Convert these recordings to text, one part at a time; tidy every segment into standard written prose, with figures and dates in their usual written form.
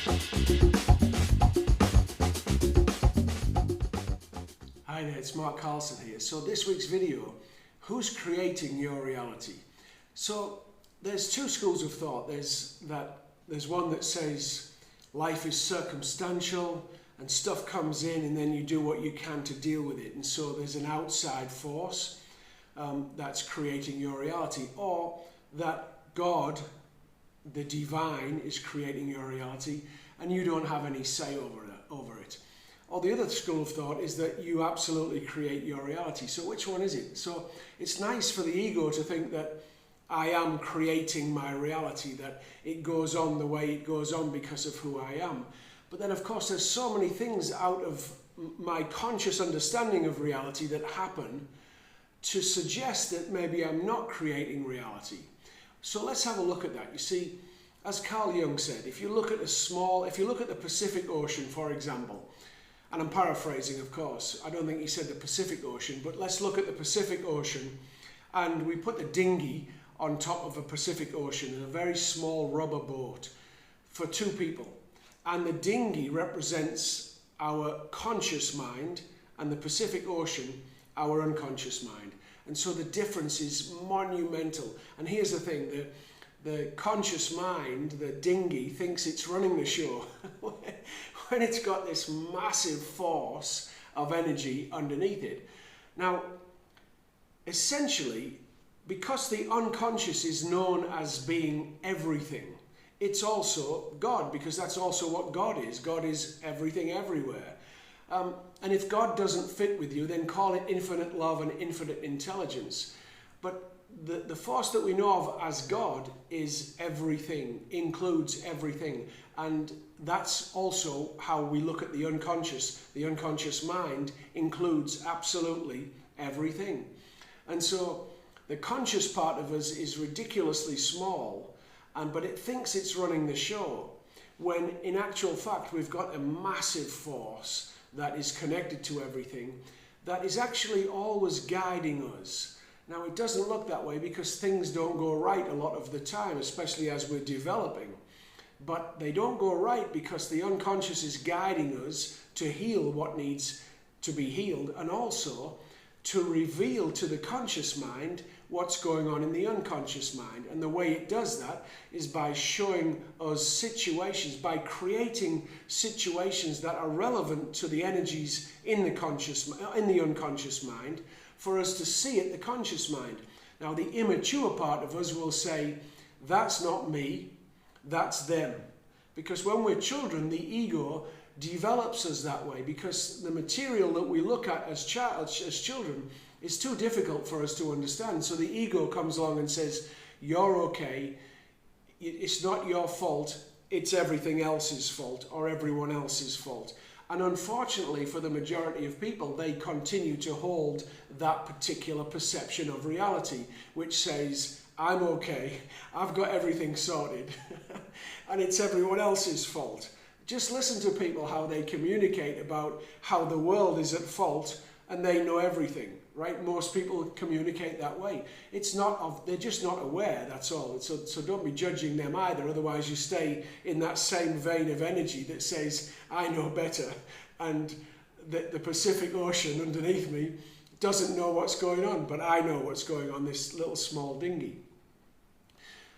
Hi there, it's Mark Carlson here. So this week's video, who's creating your reality? So there's two schools of thought. There's one that says life is circumstantial and stuff comes in and then you do what you can to deal with it. And so there's an outside force that's creating your reality, or that God, the divine, is creating your reality and you don't have any say over it. Or the other school of thought is that you absolutely create your reality. So which one is it? So it's nice for the ego to think that I am creating my reality, that it goes on the way it goes on because of who I am. But then of course there's so many things out of my conscious understanding of reality that happen to suggest that maybe I'm not creating reality. So let's have a look at that. You see, as Carl Jung said, if you look at the Pacific Ocean, for example, and I'm paraphrasing, of course, I don't think he said the Pacific Ocean, but let's look at the Pacific Ocean, and we put the dinghy on top of a Pacific Ocean in a very small rubber boat for two people. And the dinghy represents our conscious mind, and the Pacific Ocean, our unconscious mind. And so the difference is monumental. And here's the thing, the conscious mind, the dinghy, thinks it's running the show when it's got this massive force of energy underneath it. Now, essentially, because the unconscious is known as being everything, it's also God, because that's also what God is. God is everything everywhere. And if God doesn't fit with you, then call it infinite love and infinite intelligence. But the force that we know of as God is everything, includes everything. And that's also how we look at the unconscious. The unconscious mind includes absolutely everything. And so the conscious part of us is ridiculously small, but it thinks it's running the show, when in actual fact we've got a massive force that is connected to everything, that is actually always guiding us. Now, it doesn't look that way because things don't go right a lot of the time, especially as we're developing. But they don't go right because the unconscious is guiding us to heal what needs to be healed, and also to reveal to the conscious mind what's going on in the unconscious mind. And the way it does that is by showing us situations, by creating situations that are relevant to the energies in the unconscious mind, for us to see at the conscious mind. Now, the immature part of us will say, that's not me, that's them. Because when we're children, the ego develops us that way, because the material that we look at as children is too difficult for us to understand. So the ego comes along and says, you're okay, it's not your fault, it's everything else's fault, or everyone else's fault. And unfortunately for the majority of people, they continue to hold that particular perception of reality, which says, I'm okay, I've got everything sorted, and it's everyone else's fault. Just listen to people, how they communicate about how the world is at fault and they know everything, right? Most people communicate that way. They're just not aware, that's all. So don't be judging them either, otherwise you stay in that same vein of energy that says, I know better, and the Pacific Ocean underneath me doesn't know what's going on, but I know what's going on, this little small dinghy.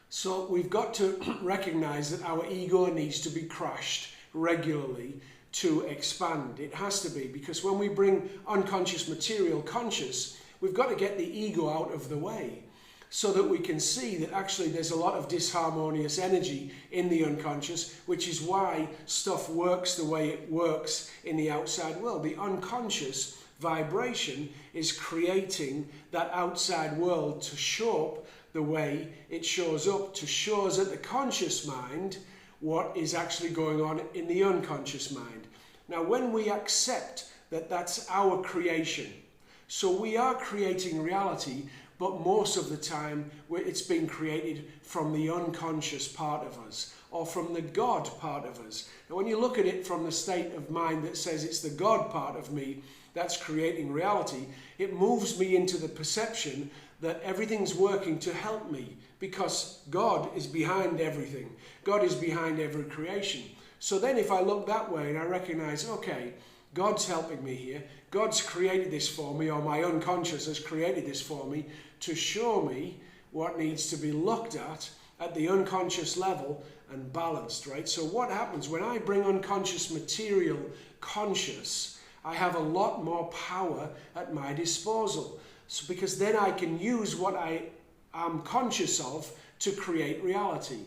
So we've got to recognize that our ego needs to be crushed regularly to expand. It has to be, because when we bring unconscious material conscious, we've got to get the ego out of the way so that we can see that actually there's a lot of disharmonious energy in the unconscious, which is why stuff works the way it works in the outside world. The unconscious vibration is creating that outside world to show up the way it shows up, to show us at the conscious mind what is actually going on in the unconscious mind. Now, when we accept that that's our creation, so we are creating reality, but most of the time it's being created from the unconscious part of us, or from the God part of us. Now, when you look at it from the state of mind that says it's the God part of me that's creating reality, it moves me into the perception that everything's working to help me, because God is behind everything. God is behind every creation. So then if I look that way and I recognize, okay, God's helping me here, God's created this for me, or my unconscious has created this for me to show me what needs to be looked at the unconscious level and balanced, right? So what happens when I bring unconscious material conscious, I have a lot more power at my disposal. So because then I can use what I am conscious of to create reality.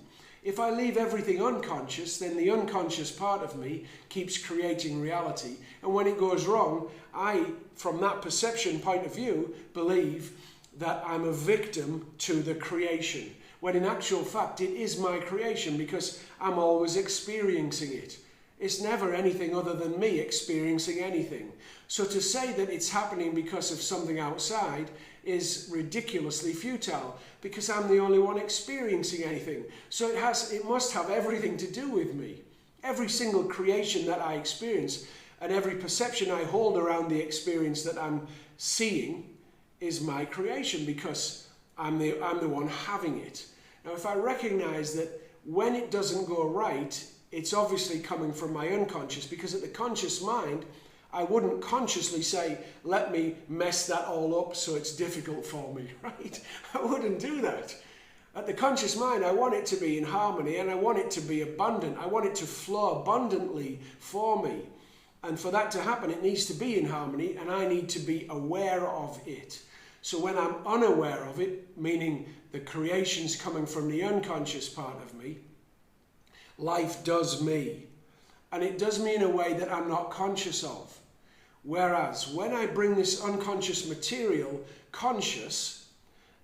If I leave everything unconscious, then the unconscious part of me keeps creating reality. And when it goes wrong, I, from that perception point of view, believe that I'm a victim to the creation. When in actual fact, it is my creation because I'm always experiencing it. It's never anything other than me experiencing anything. So to say that it's happening because of something outside is ridiculously futile, because I'm the only one experiencing anything. So it must have everything to do with me. Every single creation that I experience and every perception I hold around the experience that I'm seeing is my creation, because I'm the one having it. Now, if I recognize that when it doesn't go right, it's obviously coming from my unconscious, because at the conscious mind, I wouldn't consciously say, let me mess that all up so it's difficult for me, right? I wouldn't do that. At the conscious mind, I want it to be in harmony and I want it to be abundant. I want it to flow abundantly for me. And for that to happen, it needs to be in harmony and I need to be aware of it. So when I'm unaware of it, meaning the creation's coming from the unconscious part of me, life does me. And it does me in a way that I'm not conscious of. Whereas when I bring this unconscious material conscious,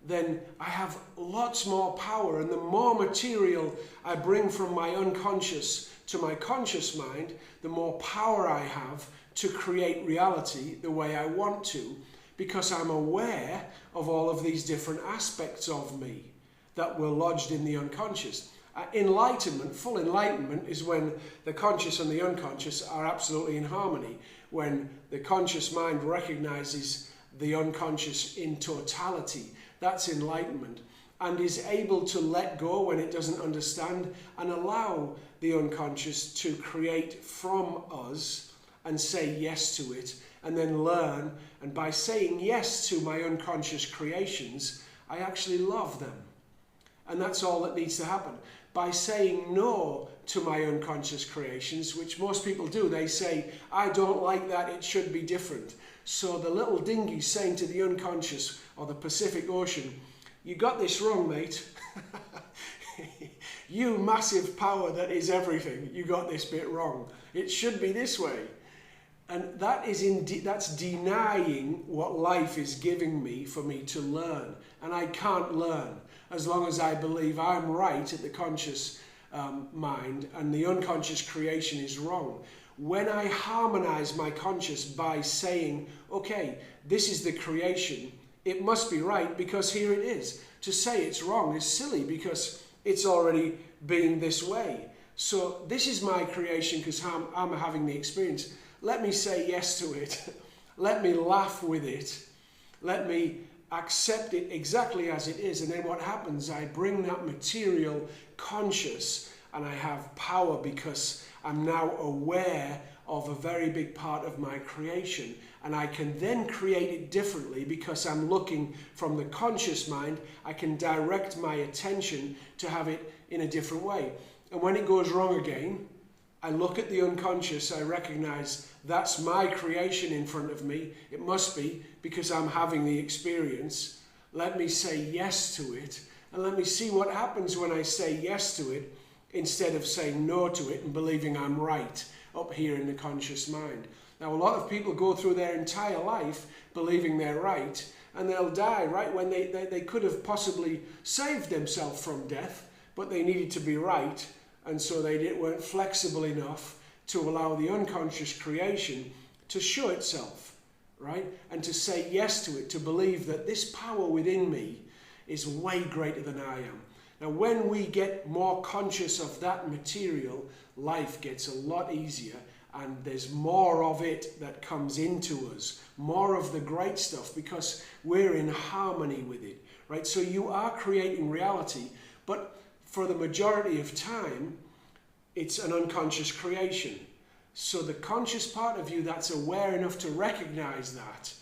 then I have lots more power. And the more material I bring from my unconscious to my conscious mind, the more power I have to create reality the way I want to, because I'm aware of all of these different aspects of me that were lodged in the unconscious. Enlightenment, full enlightenment, is when the conscious and the unconscious are absolutely in harmony, when the conscious mind recognizes the unconscious in totality. That's enlightenment, and is able to let go when it doesn't understand and allow the unconscious to create from us and say yes to it, and then learn. And by saying yes to my unconscious creations, I actually love them. And that's all that needs to happen. By saying no to my unconscious creations, which most people do, they say, I don't like that, it should be different. So the little dinghy saying to the unconscious or the Pacific Ocean, you got this wrong, mate. You massive power that is everything, you got this bit wrong. It should be this way. And that's denying what life is giving me for me to learn. And I can't learn as long as I believe I'm right at the conscious mind and the unconscious creation is wrong. When I harmonize my conscious by saying, okay, this is the creation, it must be right because here it is. To say it's wrong is silly because it's already being this way. So this is my creation because I'm having the experience. Let me say yes to it. Let me laugh with it. Let me accept it exactly as it is. And then what happens, I bring that material conscious and I have power because I'm now aware of a very big part of my creation. And I can then create it differently because I'm looking from the conscious mind. I can direct my attention to have it in a different way. And when it goes wrong again, I look at the unconscious, I recognize that's my creation in front of me. It must be because I'm having the experience. Let me say yes to it, and let me see what happens when I say yes to it instead of saying no to it and believing I'm right up here in the conscious mind. Now, a lot of people go through their entire life believing they're right, and they'll die right when they could have possibly saved themselves from death, but they needed to be right. And so they weren't flexible enough to allow the unconscious creation to show itself, right? And to say yes to it, to believe that this power within me is way greater than I am. Now, when we get more conscious of that material, life gets a lot easier and there's more of it that comes into us, more of the great stuff because we're in harmony with it, right? So you are creating reality, but for the majority of time, it's an unconscious creation. So the conscious part of you that's aware enough to recognize that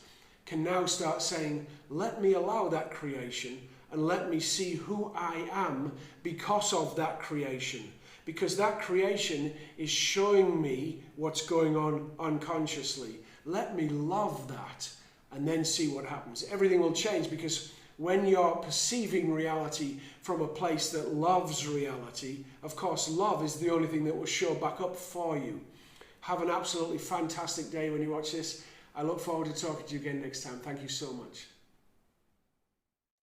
can now start saying, let me allow that creation and let me see who I am because of that creation. Because that creation is showing me what's going on unconsciously. Let me love that and then see what happens. Everything will change, because when you're perceiving reality from a place that loves reality, of course, love is the only thing that will show back up for you. Have an absolutely fantastic day when you watch this. I look forward to talking to you again next time. Thank you so much.